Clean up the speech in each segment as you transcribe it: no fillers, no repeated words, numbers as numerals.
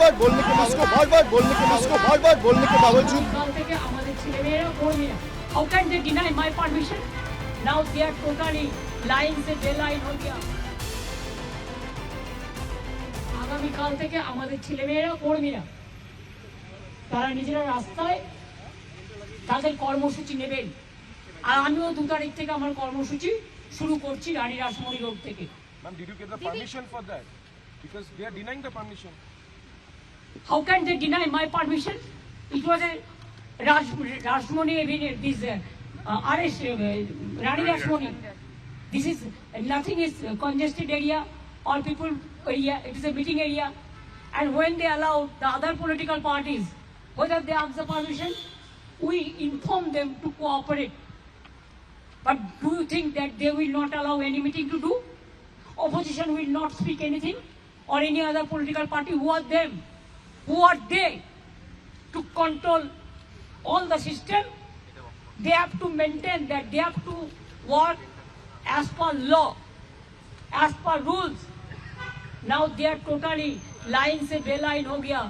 बार बोलने के बावजूद How can they deny my permission? Now they are totally lying से बेलाइन हो गया। আগামীকাল থেকে আমাদের ছেলেমেয়েরা কর্মীরা তারা নিজেরা রাস্তায় তাদের কর্মসূচি নেবেন আর আমিও 2 তারিখ থেকে আমার কর্মসূচি শুরু করছি রানী রাসমণি রোড থেকে। Ma'am, did you get the permission for that? Because they are denying the permission. How can they deny my permission? It was a Rashmoni, this arrest, Rani Rashmoni. This is nothing is congested area or people area. It is a meeting area, and when they allow the other political parties, whether they ask the permission, we inform them to cooperate. But do you think that they will not allow any meeting to do? Opposition will not speak anything, or any other political party. Who are them? Who are they to control all the system? They have to maintain that they have to work as per law, as per rules. Now they are totally line से बेलाइन हो गया।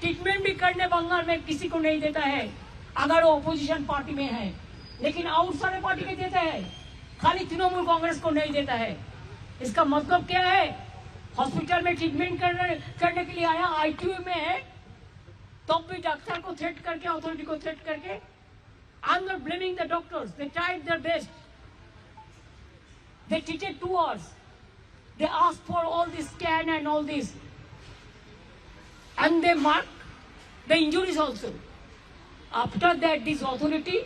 Treatment भी करने बंगाल में किसी को नहीं देता है अगर वो अपोजिशन पार्टी में है, लेकिन और सारे पार्टी के देता है, खाली तृणमूल कांग्रेस को नहीं देता है। इसका मतलब क्या है? हॉस्पिटल में ट्रीटमेंट करने के लिए आया, आईसीयू में है, तब भी डॉक्टर को थ्रेट करके, अथॉरिटी को थ्रेट करके। I am not blaming the doctors, they tried their best, they treated 2 hours, they asked for all this scan and all this, and they marked the injuries also. After that, this authority,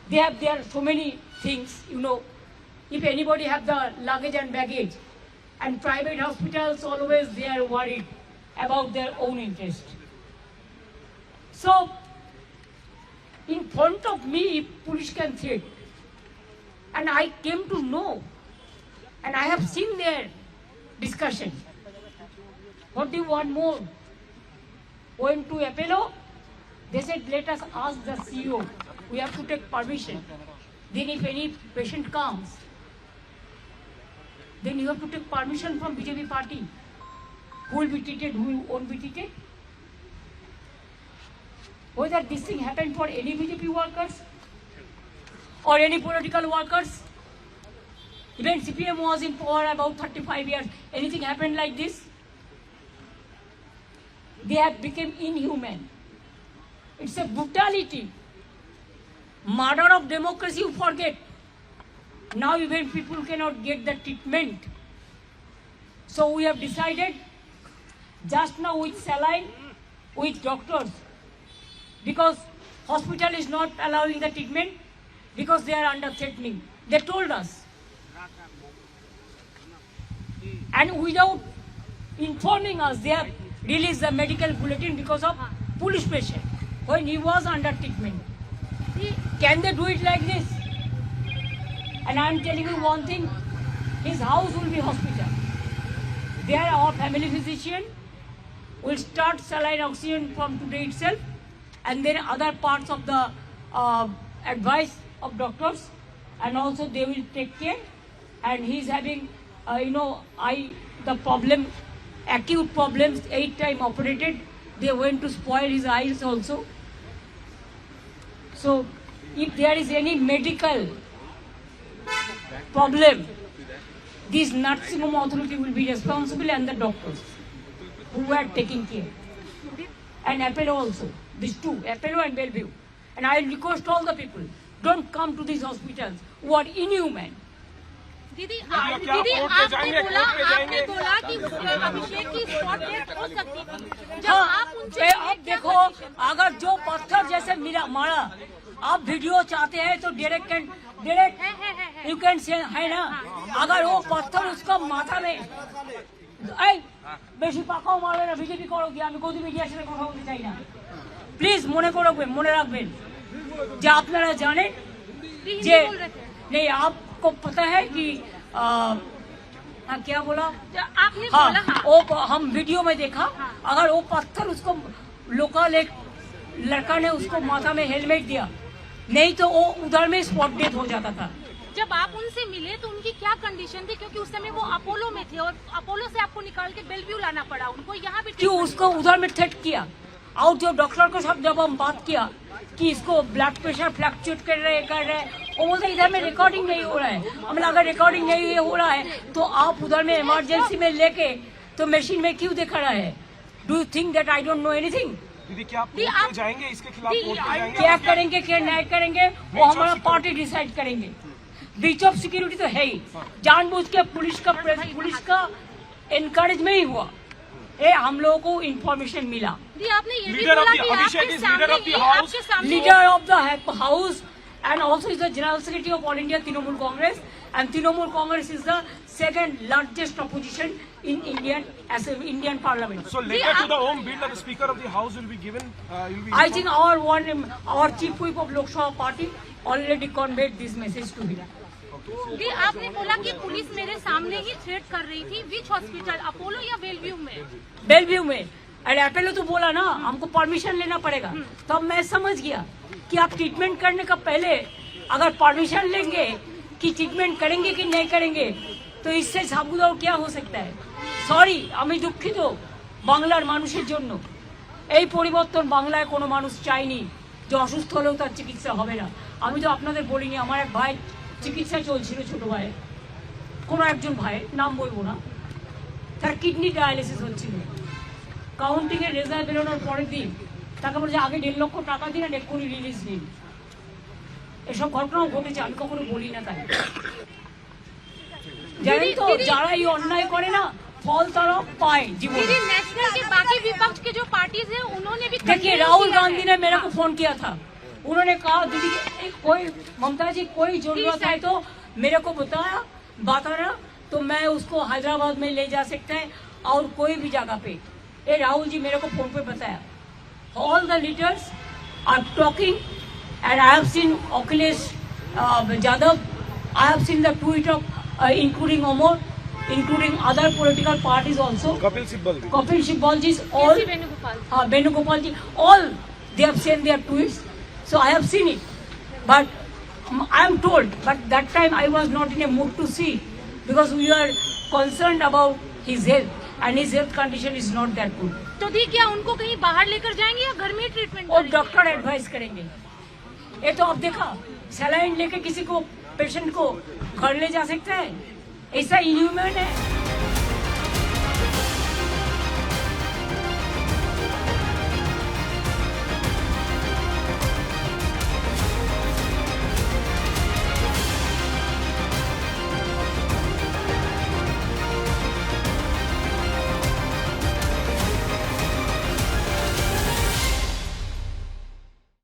they have there so many things, you know, if anybody have the luggage and baggage, and private hospitals always they are worried about their own interest. So, in front of me, police can threat, and I came to know, and I have seen their discussion. What do you want more? Went to Apollo, they said, let us ask the CEO. We have to take permission. Then if any patient comes, then you have to take permission from BJP party. Who will be treated, who won't be treated? Whether this thing happened for any BJP workers or any political workers, even CPM was in power about 35 years. Anything happened like this? They have become inhuman. It's a brutality. Murder of democracy, you forget. Now even people cannot get the treatment. So we have decided, just now with saline, with doctors, because hospital is not allowing the treatment, because they are under threatening. They told us. And without informing us, they have released the medical bulletin because of police pressure when he was under treatment. Can they do it like this? And I am telling you one thing, his house will be hospital. There our family physician will start saline oxygen from today itself, and then other parts of the advice of doctors, and also they will take care. And he is having the problem, acute problems, 8 times operated. They went to spoil his eyes also. So if there is any medical problem, this nursing home authority will be responsible, and the doctors who are taking care. And Apollo also, these two, Apollo and Bellevue. And I request all the people, don't come to these hospitals who are inhuman. दीदी आपने बोला कि अभिषेक की spot death हो सकती थी। जब आप उनसे अब देखो, अगर जो पत्थर जैसे मारा, आप वीडियो चाहते हैं तो डायरेक्ट यू कैन से है ना, अगर वो पत्थर उसका माथा में বেশি পাকাও মারবে না, বিজেপি করো কি, আমি গদি মিডিয়ার সাথে কথা বলতে চাই না। প্লিজ মনে রাখবেন যে আপনারা জানেন যে नहीं, आपको पता है कि क्या बोला आपने बोला, वो हम वीडियो में देखा, अगर वो पत्थर उसको लोकल एक लड़का ने उसको माथा में हेलमेट दिया, नहीं तो वो उधर में स्पॉट डेथ हो जाता था। जब आप उनसे मिले तो उनकी क्या कंडीशन थी, क्योंकि उस समय वो अपोलो में थे और अपोलो से आपको निकाल के बेलव्यू लाना पड़ा उनको, यहाँ भी क्यों उसको उधर में थ्रेट किया? और जो डॉक्टर के साथ जब हम बात किया कि इसको ब्लड प्रेशर फ्लक्चुएट कर रहे वो बोलते इधर में रिकॉर्डिंग नहीं हो रहा है। हमने अगर रिकॉर्डिंग नहीं हो रहा है तो आप उधर में इमरजेंसी में लेके तो मशीन में क्यों दिखा रहा है? Do you think that I don't know anything? दीदी क्या आप कोर्ट में जाएंगे इसके खिलाफ? कोर्ट में जाएंगे? क्या करेंगे, क्या नहीं करेंगे, वो हमारा पार्टी डिसाइड करेंगे। ब्रीच ऑफ सिक्योरिटी तो है ही, जानबूझ के पुलिस का एनकरेज में ही हुआ। ये हम लोगों को इंफॉर्मेशन मिला। आपने ये भी Leader of बोला the कि Abhishek आपके is leader of the सामने house. आपके सामने Leader of the house and also is the general secretary of All India Trinamool Congress, and Trinamool Congress is the second largest opposition in Indian Parliament. So letter to the home bill of the Speaker of the House will be given. I think our chief whip of Lok Sabha party already conveyed this message to him. जी आपने बोला कि police मेरे सामने ही threat कर रही थी, विच hospital, Apollo या Belvieu में? बेलव्यू में। अरे अपोलो तो बोला ना हमको परमिशन लेना पड़ेगा, तो अब मैं समझ गया कि आप ट्रीटमेंट करने का पहले अगर परमिशन लेंगे कि ट्रीटमेंट करेंगे कि नहीं करेंगे, तो इससे साबुदाव क्या हो सकता है। সরি, আমি দুঃখিত বাংলার মানুষের জন্য। এই পরিবর্তন বাংলায় কোনো মানুষ চায়নি যে অসুস্থ হলেও তার চিকিৎসা হবে না। আমি তো আপনাদের বলিনি, আমার এক ভাই চিকিৎসা চলছিল, ছোট ভাই, কোনো একজন ভাইয়ের নাম বলবো না, তার কিডনি ডায়ালিসিস হচ্ছিল। কাউন্টিং এর রেজাল্ট বেরোনোর পরের দিন তাকে বলছে আগে 1.5 লক্ষ টাকা দিন আর এক্ষুনি রিলিজ দিন। এসব ঘটনাও ঘটেছে, আমি কখনো বলি না। তাই জানেন তো যারা এই অন্যায় করে না ফল তারা পায় জীবনে। दीदी नेशनल के बाकी विपक्ष के जो पार्टीज हैं उन्होंने भी देखिए राहुल गांधी ने मेरे को फोन किया था, उन्होंने कहा दीदी कोई ममता जी कोई जरूरत है तो मेरे को बताना तो मैं उसको हैदराबाद में ले जा सकता है और कोई भी जगह पे। ये राहुल जी मेरे को फोन पे बताया। All the leaders are talking and I have seen Akhilesh Yadav, I have seen the tweet of including Amar, including other political parties also. Kapil Sibal ji, all Venugopal ji, all they have sent their tweets. So I have seen it, but I am told. But that time I was not in a mood to see because we are concerned about his health and his health condition is not that good. तो दी क्या उनको कहीं बाहर लेकर जाएंगे या घर में ट्रीटमेंट और डॉक्टर एडवाइस करेंगे। ये तो अब देखा सलाइन लेके किसी को पेशेंट को घर ले जा सकता है, ऐसा इन्ह्यूमन है।